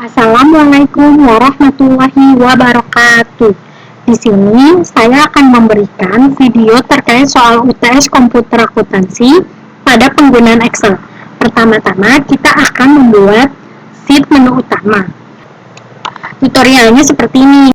Assalamualaikum warahmatullahi wabarakatuh. Di sini saya akan memberikan video terkait soal UTS komputer akuntansi pada penggunaan Excel. Pertama-tama kita akan membuat sheet menu utama. Tutorialnya seperti ini.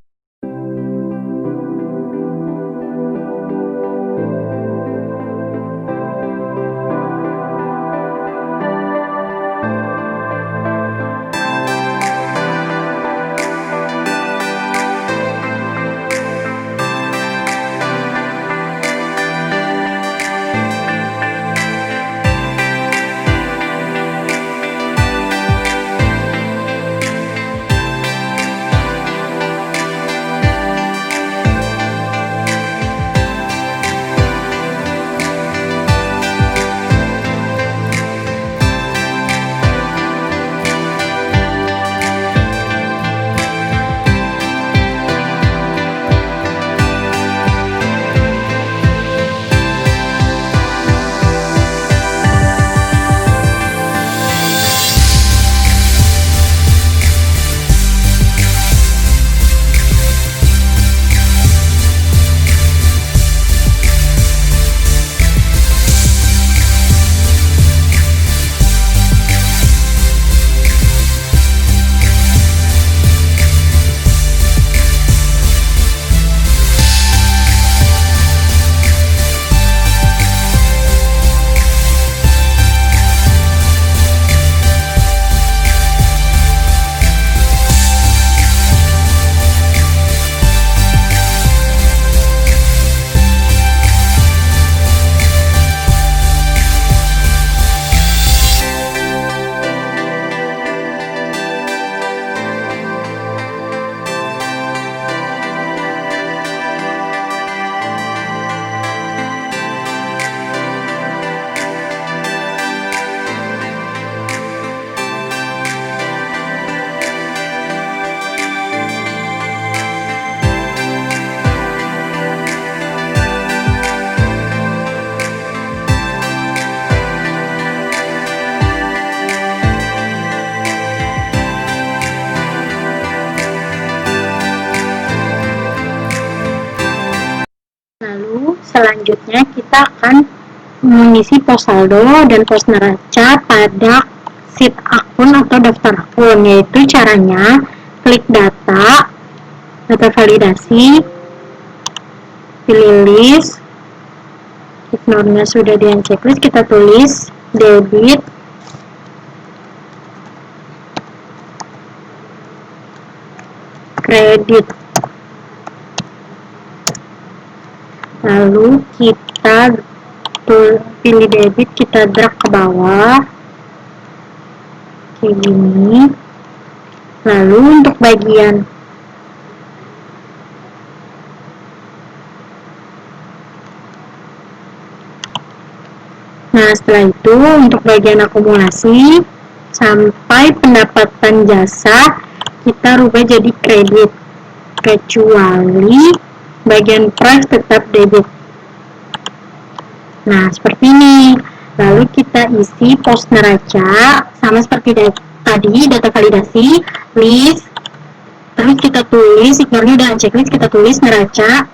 Lalu selanjutnya kita akan mengisi pos saldo dan pos neraca pada sheet akun atau daftar akun, yaitu caranya klik data validasi, pilih list, ignore-nya sudah di checklist, kita tulis debit, kredit. Lalu kita pilih debit, kita drag ke bawah kayak gini. Lalu untuk bagian setelah itu untuk bagian akumulasi sampai pendapatan jasa kita rubah jadi kredit, kecuali bagian price tetap debit. Nah, seperti ini. Lalu kita isi pos neraca sama seperti tadi, data validasi, list, terus kita tulis, ignore-nya udah checklist, kita tulis neraca,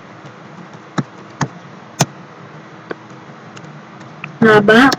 laba,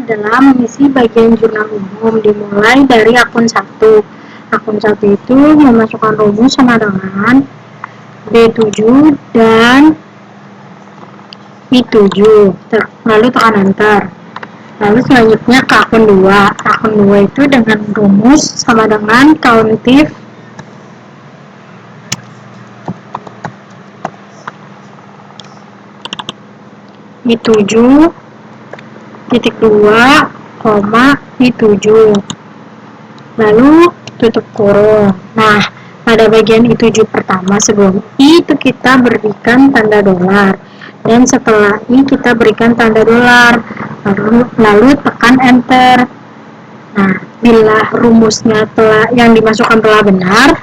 adalah mengisi bagian jurnal umum dimulai dari akun 1. Akun 1 itu memasukkan rumus sama dengan B7 dan I7. Lalu tekan enter. Lalu selanjutnya ke akun 2. Akun 2 itu dengan rumus sama dengan countif I7 titik 2, I7. Lalu tutup kurung. Nah, pada bagian I7 pertama sebelum I itu kita berikan tanda dolar. Dan setelah I kita berikan tanda dolar. Lalu tekan enter. Nah, bila rumusnya yang dimasukkan telah benar,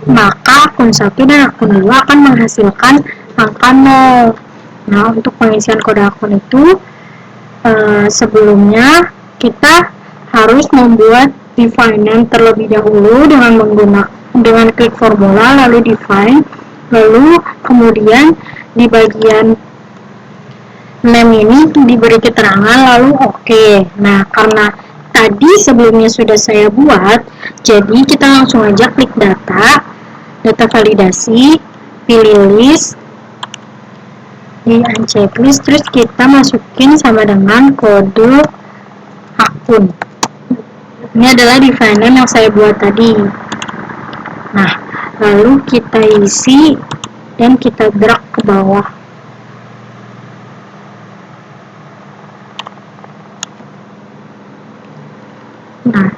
maka akun 1 dan akun 2 akan menghasilkan angka 0. Nah, untuk pengisian kode akun itu sebelumnya kita harus membuat define terlebih dahulu dengan klik formula lalu define, lalu kemudian di bagian name ini diberi keterangan lalu oke. Nah, karena tadi sebelumnya sudah saya buat, jadi kita langsung aja klik data validasi, pilih list, di unchecklist, terus kita masukin sama dengan kode akun. Ini adalah define name yang saya buat tadi. Nah, lalu kita isi dan kita drag ke bawah. Nah,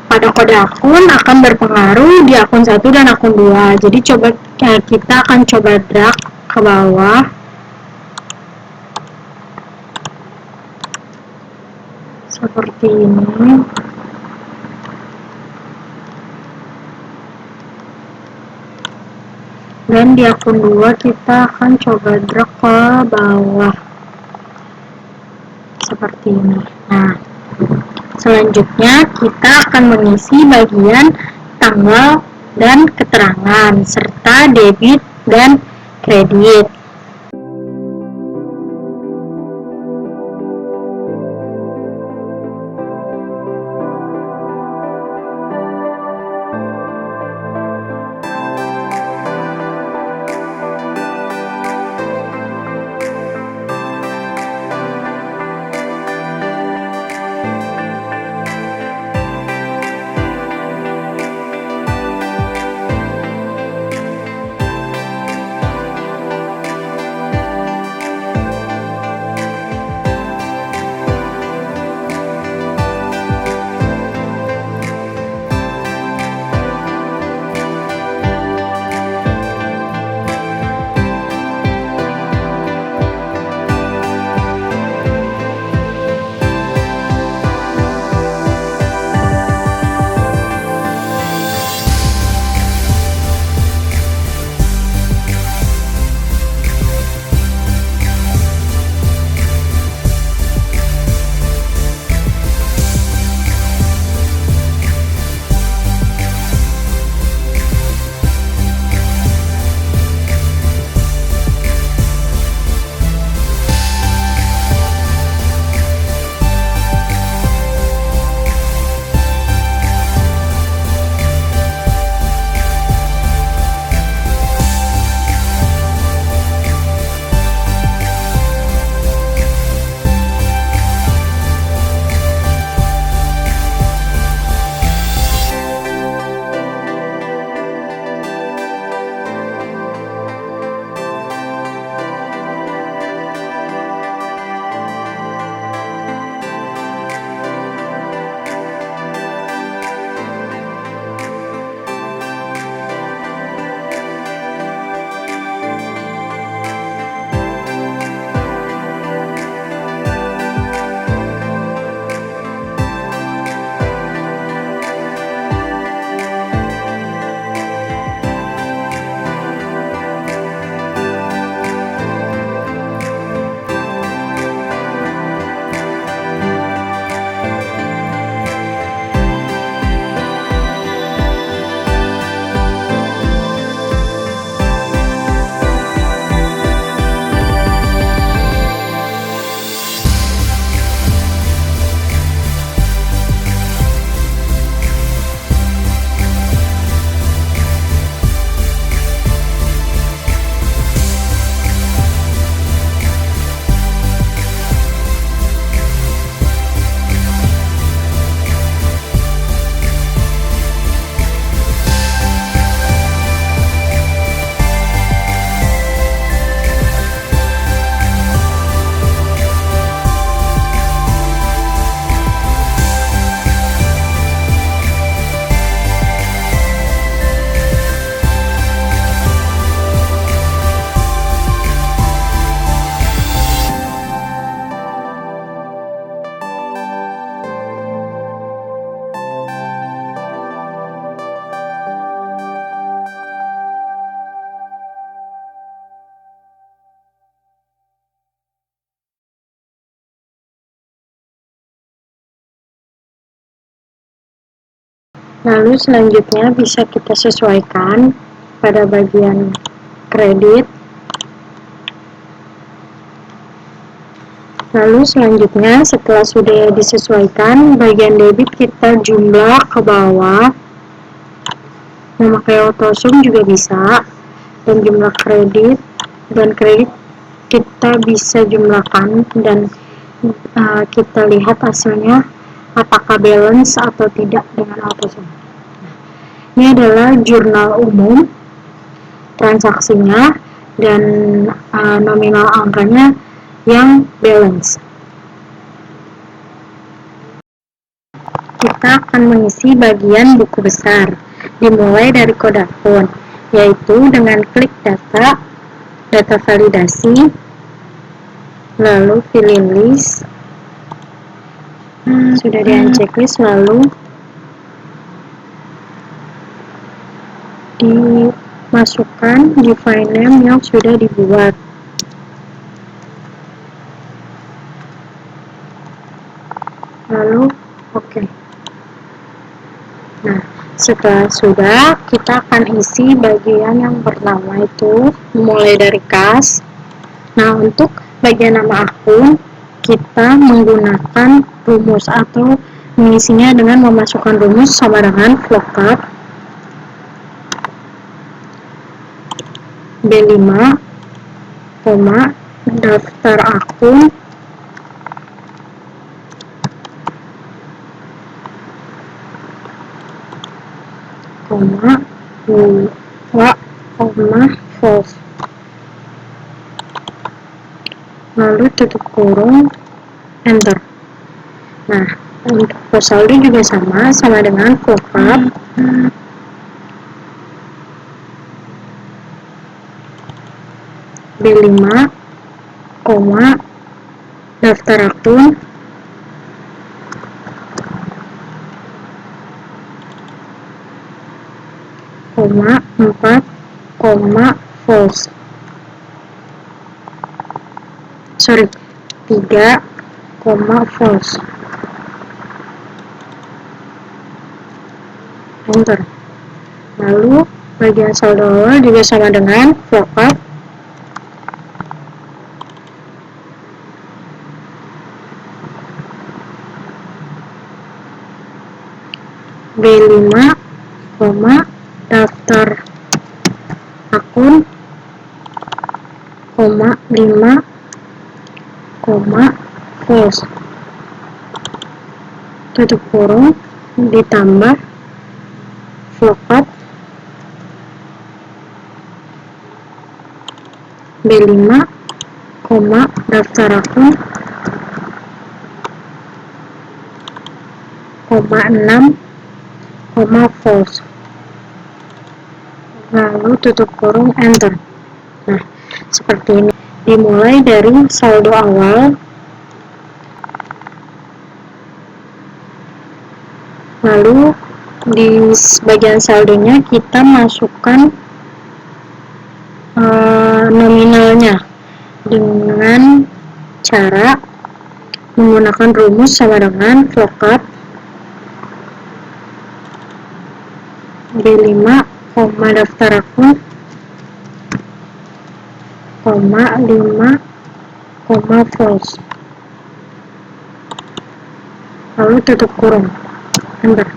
pada kode akun akan berpengaruh di akun 1 dan akun 2. Jadi kita akan coba drag ke bawah. Seperti ini. Dan di akun 2 kita akan coba drag ke bawah. Seperti ini. Nah, selanjutnya kita akan mengisi bagian tanggal dan keterangan serta debit dan kredit. Lalu selanjutnya bisa kita sesuaikan pada bagian kredit. Lalu selanjutnya setelah sudah disesuaikan, bagian debit kita jumlah ke bawah, memakai autosum juga bisa, dan jumlah kredit kita bisa jumlahkan dan kita lihat hasilnya apakah balance atau tidak dengan autosum. Ini adalah jurnal umum transaksinya dan nominal angkanya yang balance. Kita akan mengisi bagian buku besar, dimulai dari kode akun, yaitu dengan klik data validasi, lalu pilih list, sudah di unchecklist, lalu dimasukkan di file name yang sudah dibuat. Lalu oke. Nah, setelah sudah, kita akan isi bagian yang pertama itu mulai dari kas. Nah, untuk bagian nama akun kita menggunakan rumus atau mengisinya dengan memasukkan rumus sama dengan lookup B5, daftar akun, false. Lalu tutup kurung, enter. Nah, untuk saldo juga sama dengan lookup B5, daftar akun, false. 3, false. Enter. Lalu bagian saldo awal juga sama dengan lookup B5, daftar akun, 5, false. Tutup kurung, ditambah lookup B5, daftar akun, 6, false. Lalu tutup kurung, enter. Nah, seperti ini. Dimulai dari saldo awal, lalu di bagian saldonya kita masukkan nominalnya dengan cara menggunakan rumus sama dengan lookup B5, daftar akun, 5, false. Lalu tutup kurung, enter.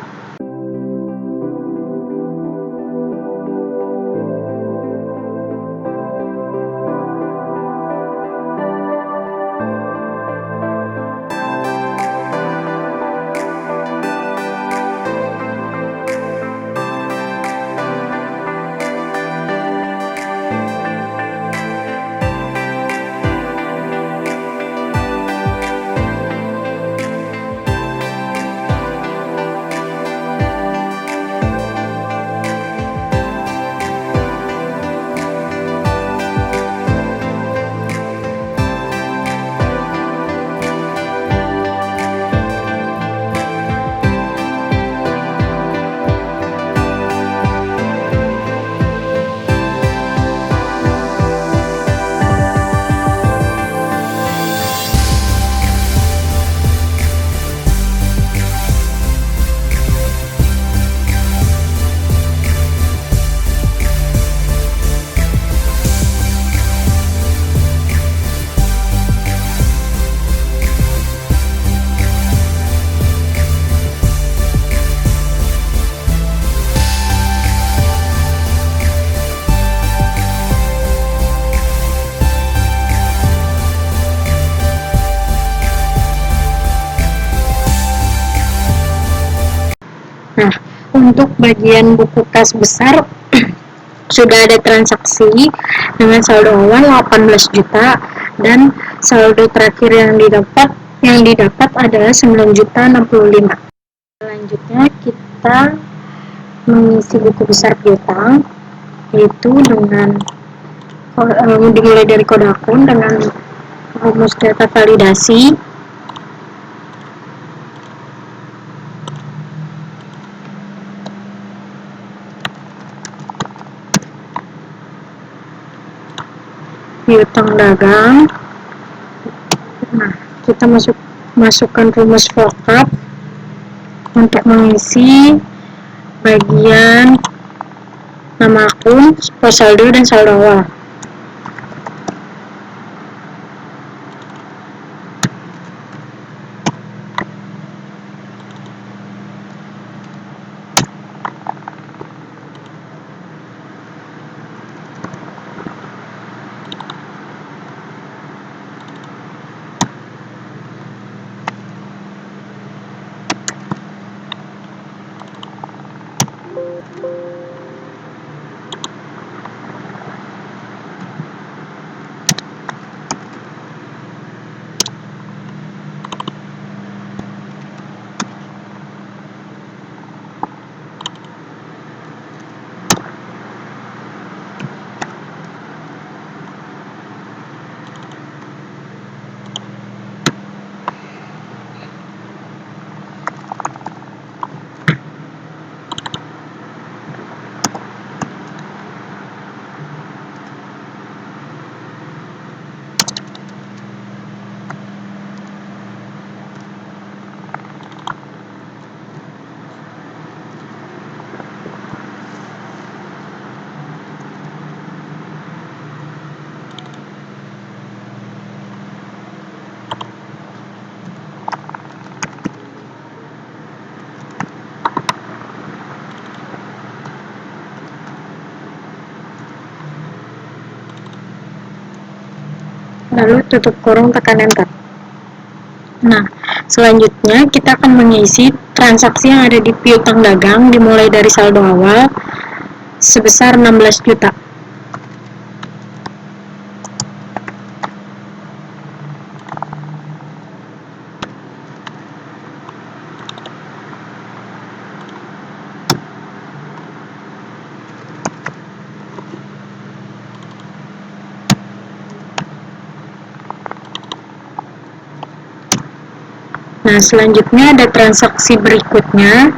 untuk bagian buku kas besar sudah ada transaksi dengan saldo awal 18 juta dan saldo terakhir yang didapat adalah 9.065. Selanjutnya kita mengisi buku besar piutang, yaitu dengan dimulai dari kode akun dengan rumus data validasi. Piutang dagang. Nah, kita masukkan rumus lookup untuk mengisi bagian nama akun, pos saldo, dan saldo awal. Lalu tutup kurung, tekan enter. Nah, selanjutnya kita akan mengisi transaksi yang ada di piutang dagang dimulai dari saldo awal sebesar 16 juta. Nah, selanjutnya ada transaksi berikutnya.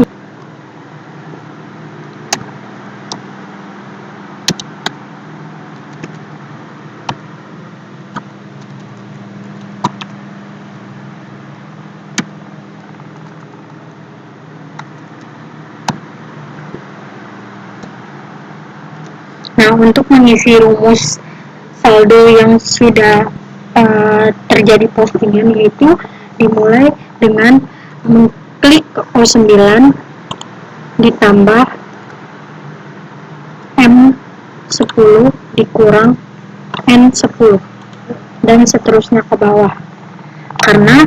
Nah, untuk mengisi rumus saldo yang sudah terjadi postingan, yaitu dimulai dengan mengklik O9 ditambah M10 dikurang N10 dan seterusnya ke bawah, karena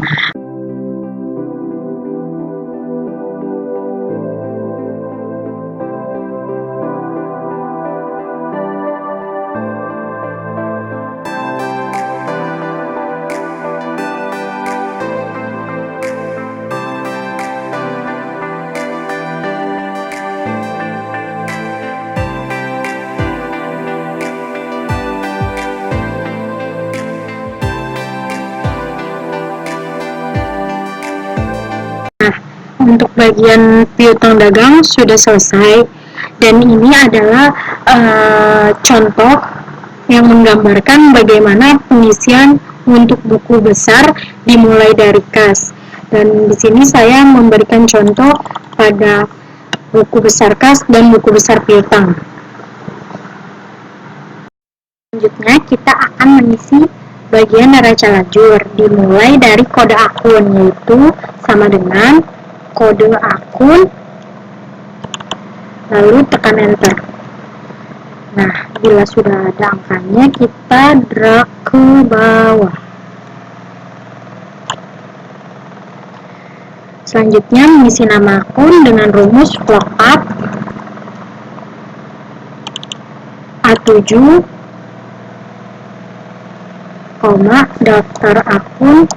untuk bagian piutang dagang sudah selesai, dan ini adalah contoh yang menggambarkan bagaimana pengisian untuk buku besar dimulai dari kas. Dan di sini saya memberikan contoh pada buku besar kas dan buku besar piutang. Selanjutnya kita akan mengisi bagian neraca lajur dimulai dari kode akun, yaitu sama dengan kode akun lalu tekan enter. Nah, bila sudah ada angkanya, kita drag ke bawah. Selanjutnya mengisi nama akun dengan rumus lookup A7, daftar akun,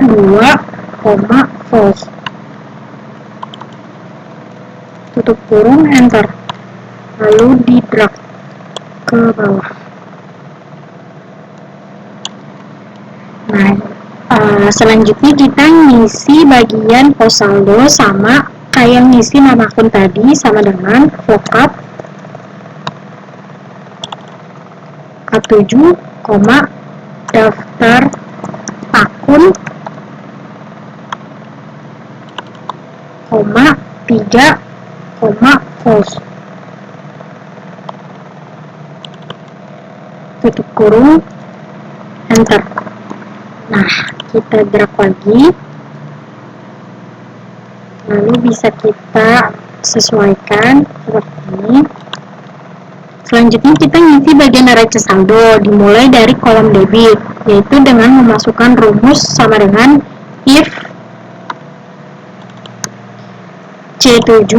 dua, false. Tutup kurung, enter. Lalu di drag ke bawah. Nah, selanjutnya kita ngisi bagian pos saldo sama kayak ngisi nama akun tadi, sama dengan lookup A7, daftar akun, 3, false. Tutup kurung, enter. Nah, kita drag lagi, lalu bisa kita sesuaikan seperti ini. Selanjutnya kita ngisi bagian neraca saldo, dimulai dari kolom debit, yaitu dengan memasukkan rumus sama dengan if C7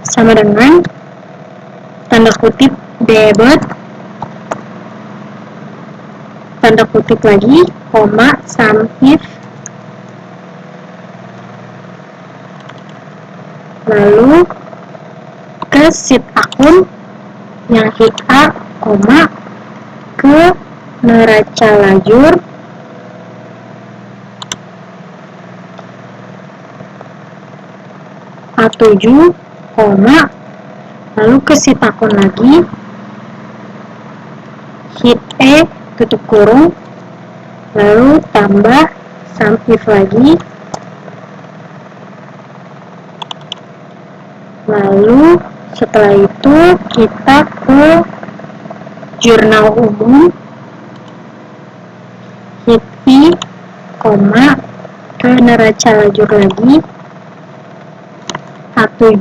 sama dengan tanda kutip debit, tanda kutip lagi, sum if, lalu ke sheet akun yang hit A, ke neraca lajur, A7, lalu ke sheet akun lagi, hit E, tutup kurung, lalu tambah sum if lagi, lalu setelah itu kita ke jurnal umum, hit I, ke neraca lajur lagi, A7,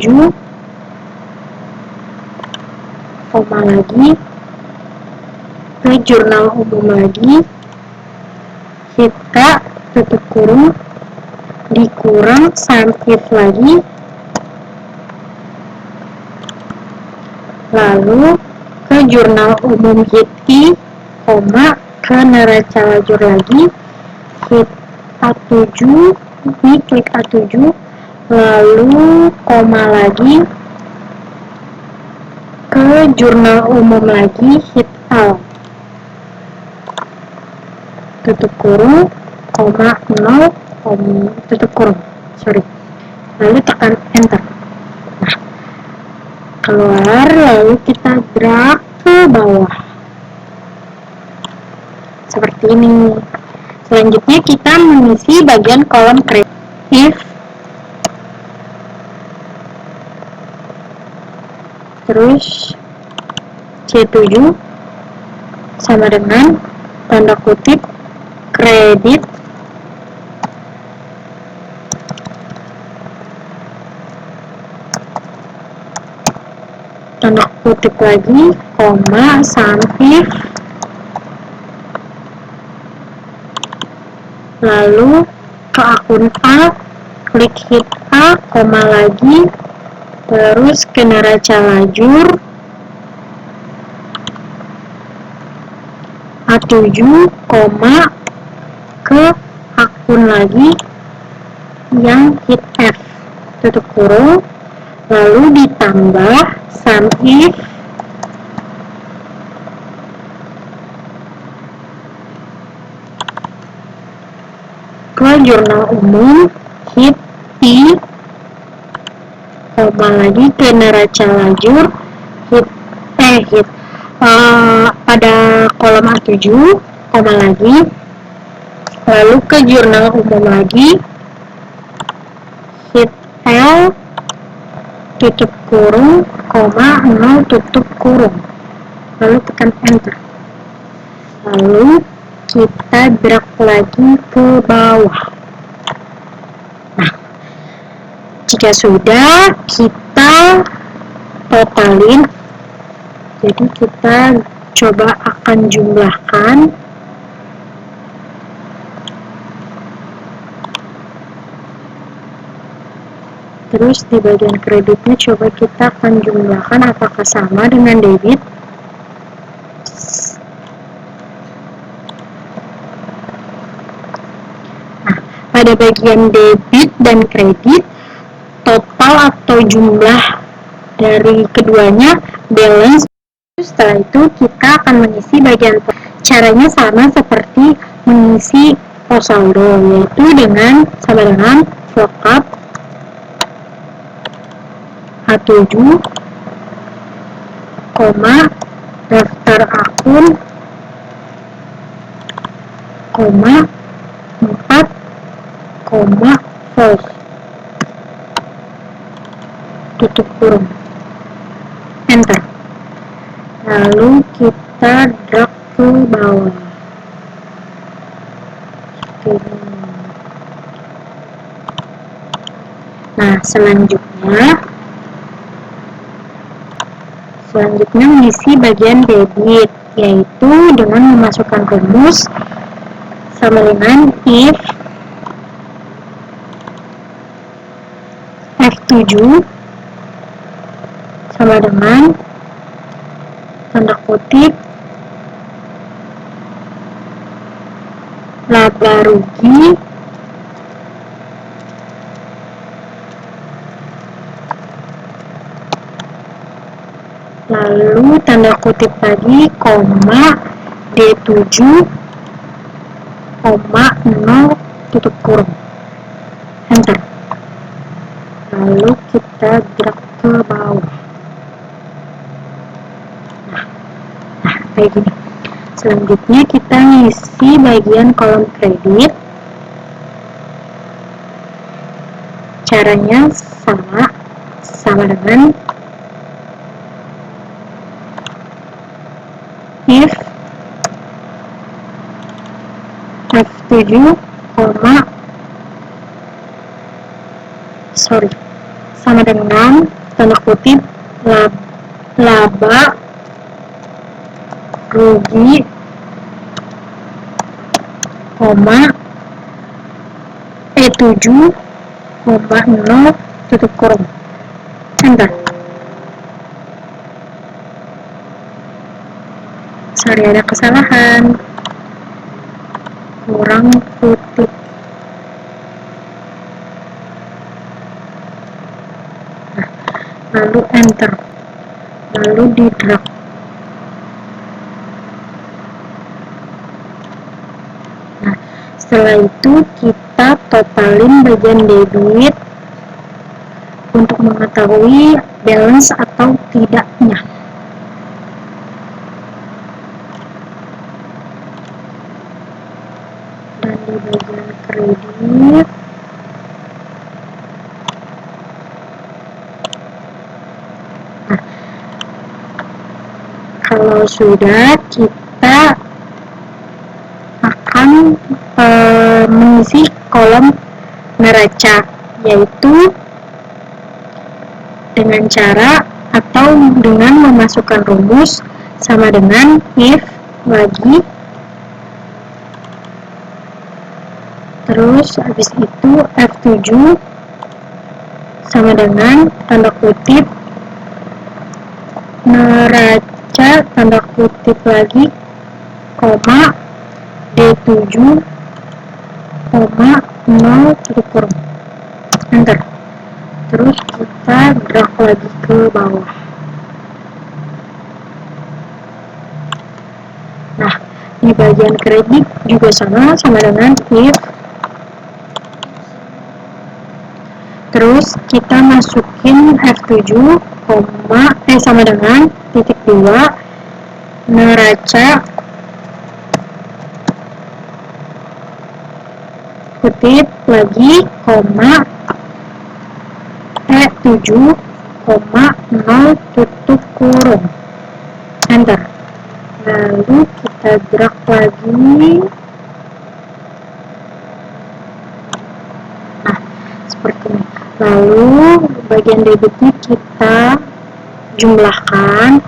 lagi, ke jurnal umum lagi, hit K, tutup kurung, dikurang sum if lagi, lalu ke jurnal umum hit I, ke neraca lajur lagi, hit A7, ini klik A7, lalu lagi, ke jurnal umum lagi, hit Alt, tutup kurung, 0, tutup kurung, lalu tekan enter. Nah, keluar, lalu kita drag ke bawah seperti ini. Selanjutnya kita mengisi bagian kolom kredit. If terus C7 sama dengan tanda kutip kredit, tanda kutip lagi, sum if, lalu ke akun A, klik hit A, lagi, terus ke neraca lajur, A7, ke akun lagi yang hit F, tutup kurung, lalu ditambah sum if, ke jurnal umum, hit I, lagi ke neraca lajur, pada kolom A7, lagi, lalu ke jurnal umum lagi, hit L, tutup kurung, 0, tutup kurung, lalu tekan enter. Lalu kita drag lagi ke bawah. Nah, jika sudah, kita totalin. Jadi kita coba akan jumlahkan. Terus di bagian kreditnya coba kita akan jumlahkan apakah sama dengan debit. Nah, pada bagian debit dan kredit, total atau jumlah dari keduanya balance. Setelah itu kita akan mengisi bagian caranya sama seperti mengisi pos saldo, yaitu sama dengan lookup A7, daftar akun, 4, false, tutup kurung, enter. Lalu kita drag ke bawah seperti ini. Nah, selanjutnya mengisi bagian debit, yaitu dengan memasukkan rumus sama dengan if F7 sama dengan tanda kutip laba rugi lalu tanda kutip lagi, D7, 0, tutup kurung, enter. Lalu kita drag ke bawah. Nah, kayak gini. Selanjutnya kita ngisi bagian kolom kredit. Caranya sama dengan if F7, sama dengan tanda kutip laba rugi, E7, 0, tutup kurung, enter. Sorry, ada kesalahan, kurang kutip. Nah, lalu enter, lalu di drag. Nah, setelah itu kita totalin bagian debit untuk mengetahui balance atau tidaknya. Dan di bagian kredit, nah, kalau sudah, kita akan mengisi kolom neraca, yaitu dengan cara atau dengan memasukkan rumus sama dengan if lagi, terus habis itu F7 sama dengan tanda kutip neraca, tanda kutip lagi, D7, 0, tutup kurung, enter. Terus kita drag lagi ke bawah. Nah, di bagian kredit juga sama dengan if, terus kita masukin F7, sama dengan titik 2, neraca, kutip lagi, E7, 0, tutup kurung, enter. Lalu kita drag lagi. Nah, seperti ini. Lalu bagian debitnya kita jumlahkan,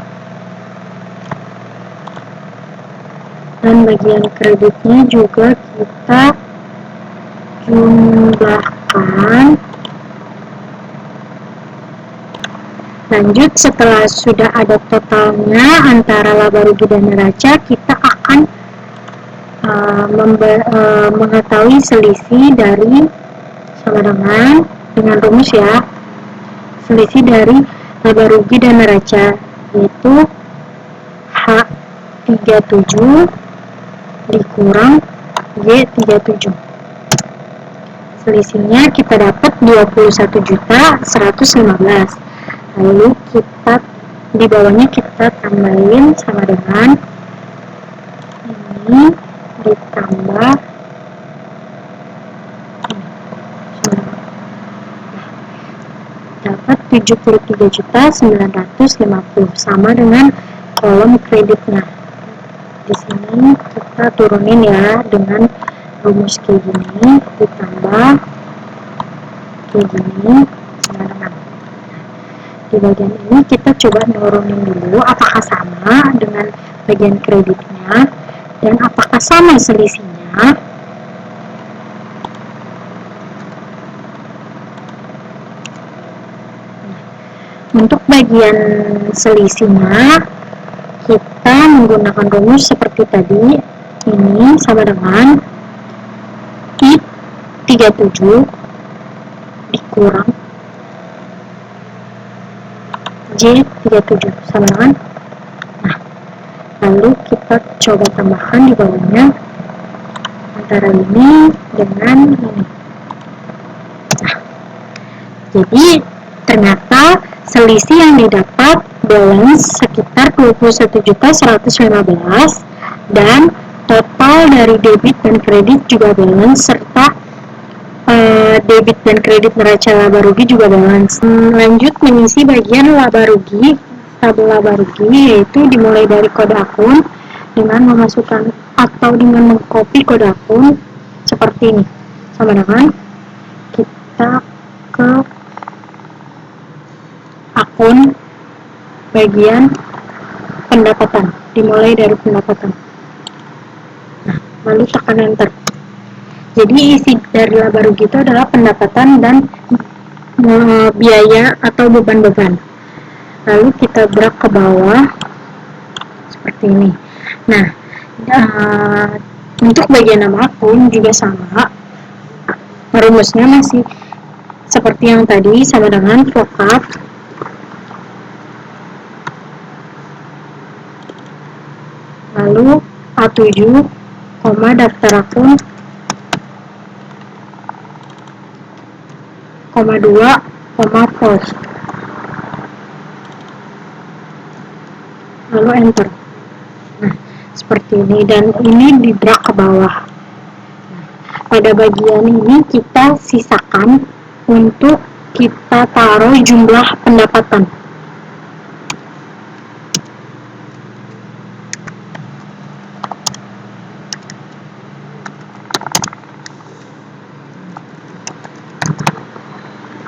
dan bagian kreditnya juga kita jumlahkan. Lanjut, setelah sudah ada totalnya antara laba rugi dan neraca, kita akan mengetahui selisih dari sama dengan rumus ya, selisih dari laba rugi dan neraca, yaitu H37 dikurang Y37. Selisihnya kita dapat 21.115. Lalu kita di bawahnya kita tambahin sama dengan ini ditambah dapat 73.950 sama dengan kolom kreditnya. Di sini kita turunin ya dengan rumus kayak gini ditambah kayak gini sama dengan. Di bagian ini kita coba nurunin dulu apakah sama dengan bagian kreditnya dan apakah sama selisihnya. Untuk bagian selisihnya kita menggunakan rumus seperti tadi, ini sama dengan I37 dikurang J37 sama dengan, nah lalu kita coba tambahkan di bawahnya antara ini dengan ini. Nah, jadi ternyata selisih yang didapat balance sekitar 21.115 dan total dari debit dan kredit juga balance serta debit dan kredit neraca laba rugi juga balance. Lanjut mengisi bagian laba rugi, tabel laba rugi, yaitu dimulai dari kode akun dengan memasukkan atau dengan mengcopy kode akun seperti ini, sama dengan kita ke akun bagian pendapatan, dimulai dari pendapatan. Nah, lalu tekan enter. Jadi isi dari laba rugi itu adalah pendapatan dan biaya atau beban-beban. Lalu kita drag ke bawah seperti ini. Nah, untuk bagian nama akun juga sama. Rumusnya masih seperti yang tadi, sama dengan lookup lalu A7, daftar akun, 2, false, lalu enter. Nah, seperti ini, dan ini di drag ke bawah. Pada bagian ini kita sisakan untuk kita taruh jumlah pendapatan.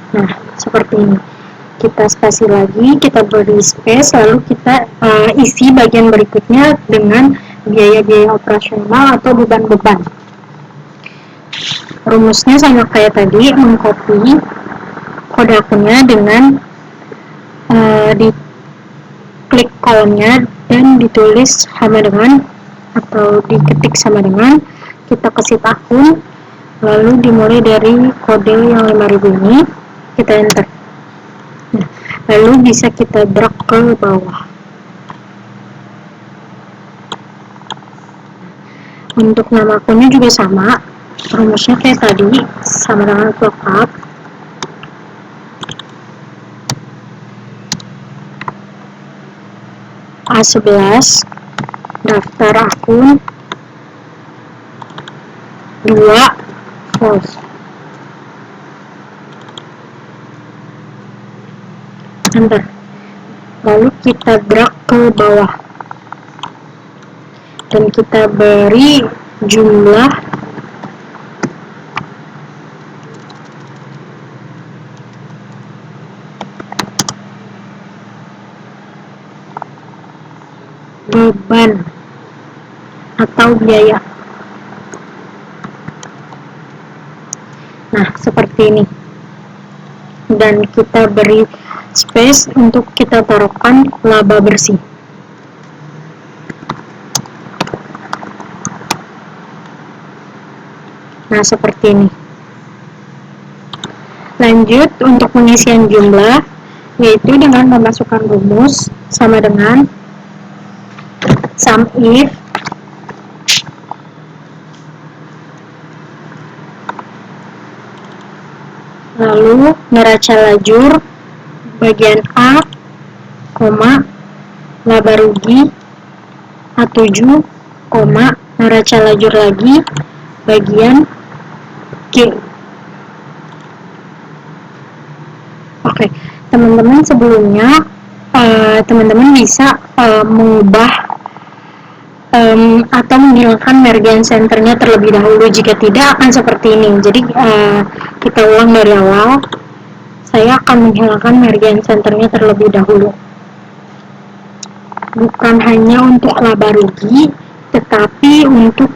Nah, seperti ini. Kita spasi lagi, kita beri space, lalu kita isi bagian berikutnya dengan biaya-biaya operasional atau beban-beban. Rumusnya sama kayak tadi, mengcopy kode akunnya dengan diklik kolomnya dan ditulis sama dengan atau diketik sama dengan, kita kesit akun, lalu dimulai dari kode yang 5000 ini, kita enter. Nah, lalu bisa kita drag ke bawah. Untuk nama akunnya juga sama, rumusnya kayak tadi, sama dengan lookup A11, daftar akun, 2, false. Enter. Lalu kita drag ke bawah dan kita beri jumlah beban atau biaya. Nah, seperti ini. Dan kita beri space untuk kita taruhkan laba bersih. Nah, seperti ini. Lanjut untuk pengisian jumlah, yaitu dengan memasukkan rumus sama dengan sum if lalu neraca lajur bagian A, laba rugi A7, neraca lajur lagi bagian G. Oke, teman-teman sebelumnya teman-teman bisa mengubah atau menghilangkan margin centernya terlebih dahulu. Jika tidak, akan seperti ini. Jadi kita ulang dari awal. Saya akan menghilangkan margin centernya terlebih dahulu. Bukan hanya untuk laba rugi, tetapi untuk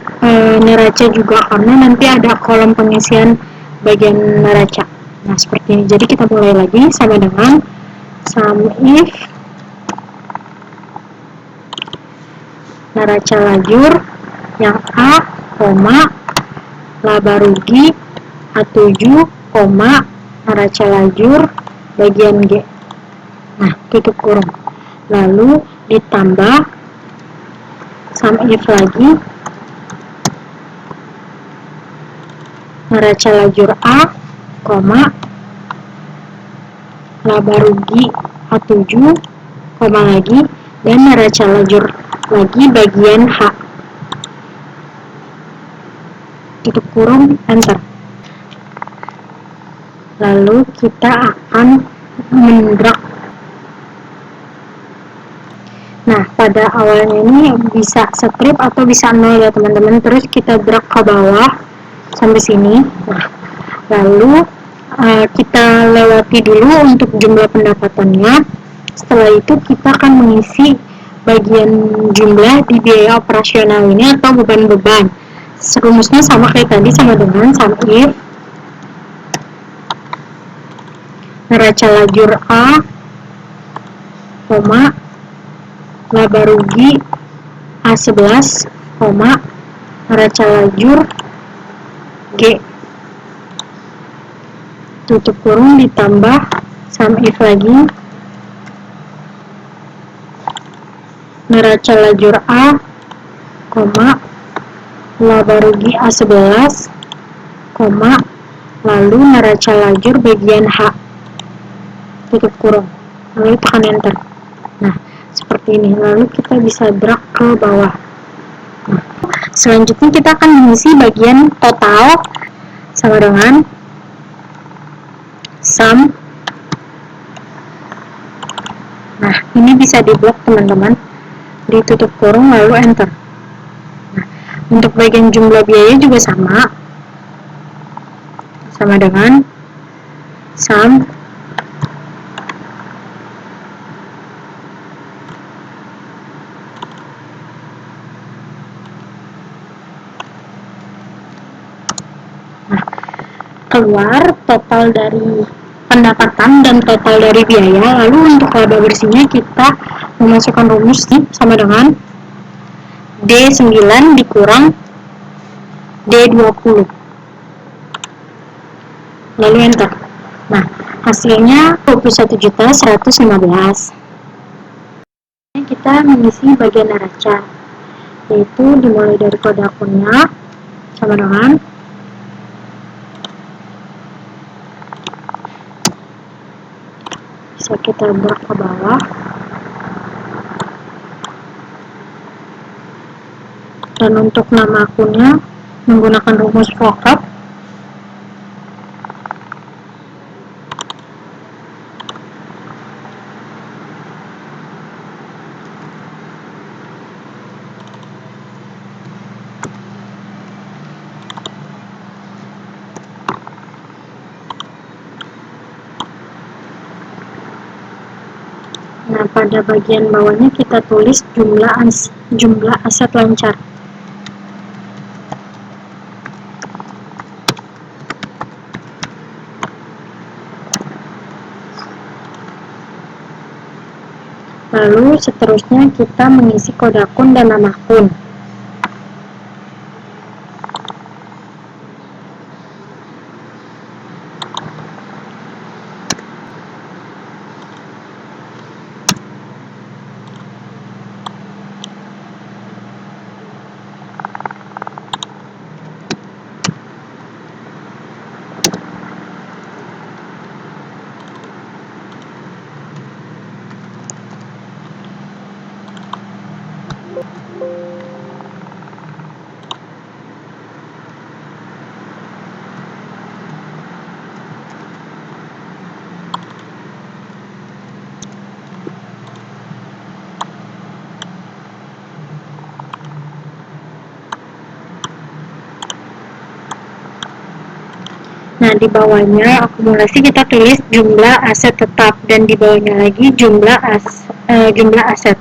neraca juga, karena nanti ada kolom pengisian bagian neraca. Nah, seperti ini. Jadi kita mulai lagi sama dengan sum if neraca lajur yang A, laba rugi A7, neraca lajur bagian G. Nah, tutup kurung. Lalu ditambah sum if lagi neraca lajur A, laba rugi A7, lagi, dan neraca lajur lagi bagian H. Tutup kurung, enter. Lalu kita akan mendrag. Nah, pada awalnya ini bisa strip atau bisa 0 ya teman-teman. Terus kita drag ke bawah sampai sini. Nah, lalu kita lewati dulu untuk jumlah pendapatannya. Setelah itu kita akan mengisi bagian jumlah di biaya operasional ini atau beban-beban. Rumusnya sama kayak tadi, sama dengan sum if neraca lajur A, laba rugi A11, neraca lajur G. Tutup kurung ditambah sum if lagi neraca lajur A, laba rugi A11, lalu neraca lajur bagian H. Tutup kurung, lalu tekan enter. Nah, seperti ini. Lalu kita bisa drag ke bawah. Nah, selanjutnya kita akan mengisi bagian total sama dengan sum. Nah, ini bisa diblok teman-teman. Ditutup kurung lalu enter. Nah, untuk bagian jumlah biaya juga sama dengan sum keluar total dari pendapatan dan total dari biaya. Lalu untuk laba bersihnya kita memasukkan rumus sama dengan D9 dikurang D20, lalu enter. Nah, hasilnya 21.115. Kita mengisi bagian neraca, yaitu dimulai dari kode akunnya sama dengan bisa kita drag ke bawah, dan untuk nama akunnya menggunakan rumus VLOOKUP. Nah, pada bagian bawahnya kita tulis jumlah aset lancar. Lalu seterusnya kita mengisi kode akun dan nama akun. Nah, di bawahnya akumulasi kita tulis jumlah aset tetap dan di bawahnya lagi jumlah aset.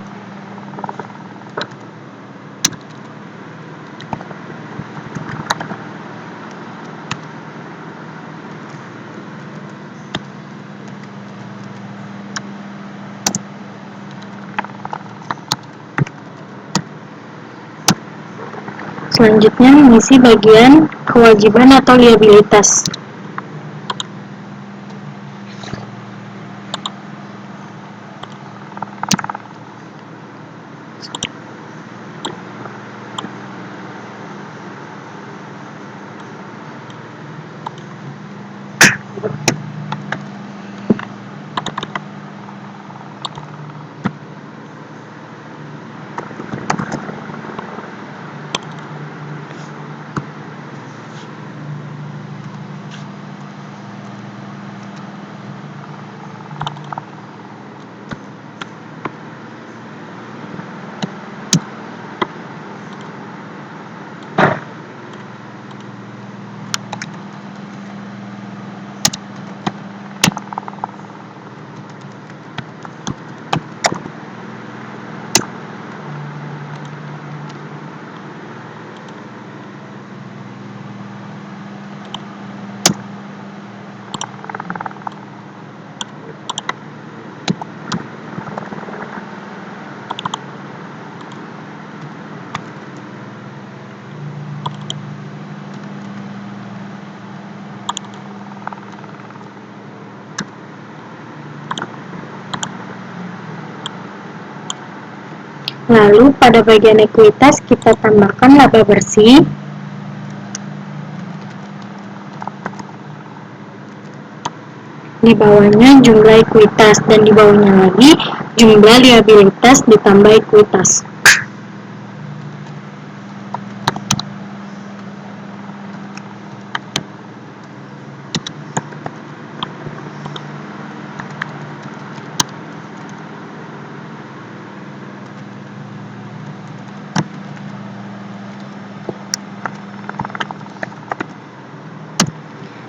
Selanjutnya mengisi bagian kewajiban atau liabilitas. Lalu pada bagian ekuitas kita tambahkan laba bersih. Di bawahnya jumlah ekuitas dan di bawahnya lagi jumlah liabilitas ditambah ekuitas.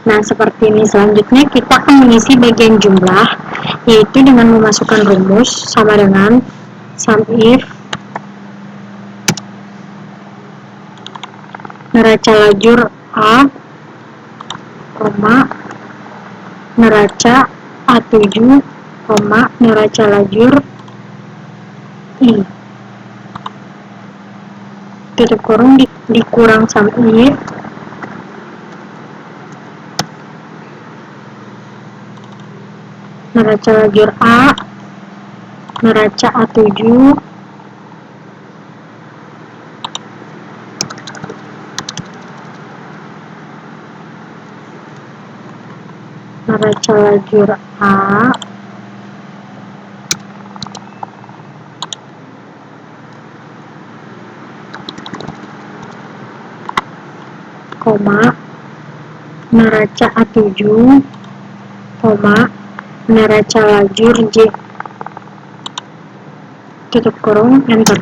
Nah, seperti ini. Selanjutnya kita akan mengisi bagian jumlah, yaitu dengan memasukkan rumus sama dengan sum if neraca lajur A, neraca A7, neraca lajur I. Tutup kurung dikurang sum if neraca lajur A, neraca A7, neraca lajur A, neraca A7, neraca lajur J. Tutup kurung, enter.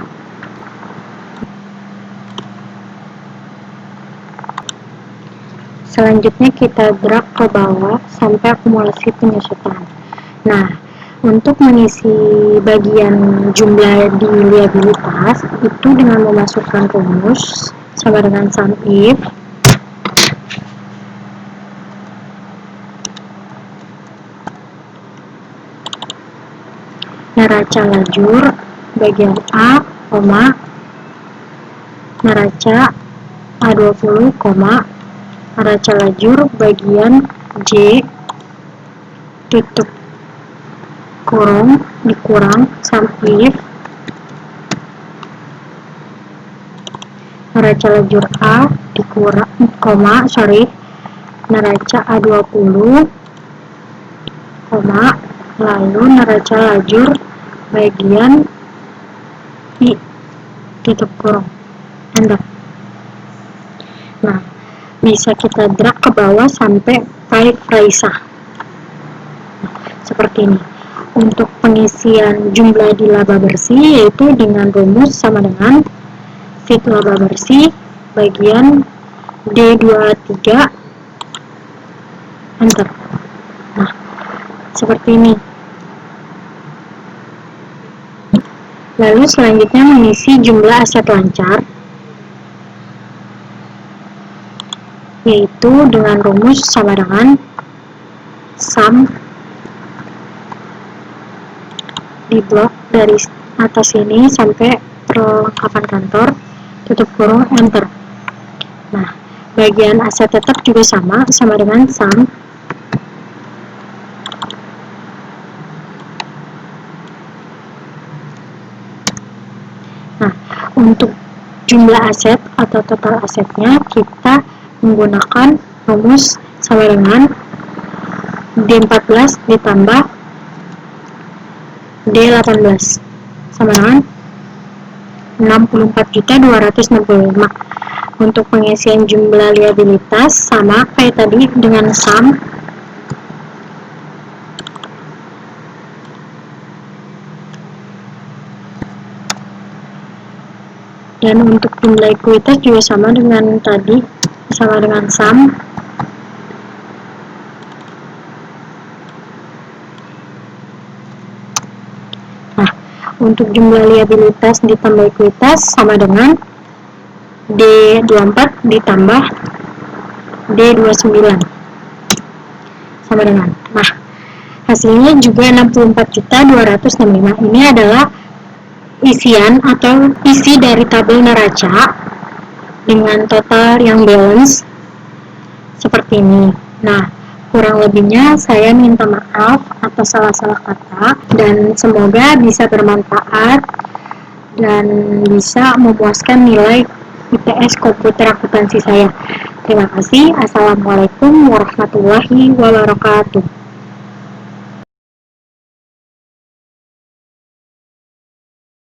Selanjutnya kita drag ke bawah sampai akumulasi penyusutan. Nah, untuk mengisi bagian jumlah di liabilitas itu dengan memasukkan rumus sama dengan sum if neraca lajur bagian A, neraca A20, neraca lajur bagian J tutup kurung dikurang sum if neraca lajur A dikurang, neraca A20, lalu neraca lajur bagian I tutup kurung, enter. Nah, bisa kita drag ke bawah sampai pi Raisa. Seperti ini. Untuk pengisian jumlah di laba bersih yaitu dengan rumus sama dengan fit laba bersih bagian D23, enter. Nah, seperti ini. Lalu selanjutnya mengisi jumlah aset lancar yaitu dengan rumus sama dengan sum di blok dari atas ini sampai perlengkapan kantor tutup kurung, enter. Nah, bagian aset tetap juga sama dengan sum untuk jumlah aset atau total asetnya kita menggunakan rumus sama dengan D14 ditambah D18 sama dengan 64.265. Untuk pengisian jumlah liabilitas sama kayak tadi dengan sum dan untuk jumlah ekuitas juga sama dengan tadi, sama dengan sum. Nah, untuk jumlah liabilitas ditambah ekuitas sama dengan D24 ditambah D29 sama dengan. Nah, hasilnya juga 64.265. Ini adalah isian atau isi dari tabel neraca dengan total yang balance seperti ini. Nah, kurang lebihnya saya minta maaf atas salah-salah kata dan semoga bisa bermanfaat dan bisa memuaskan nilai IPS komputer akuntansi saya. Terima kasih. Assalamualaikum warahmatullahi wabarakatuh.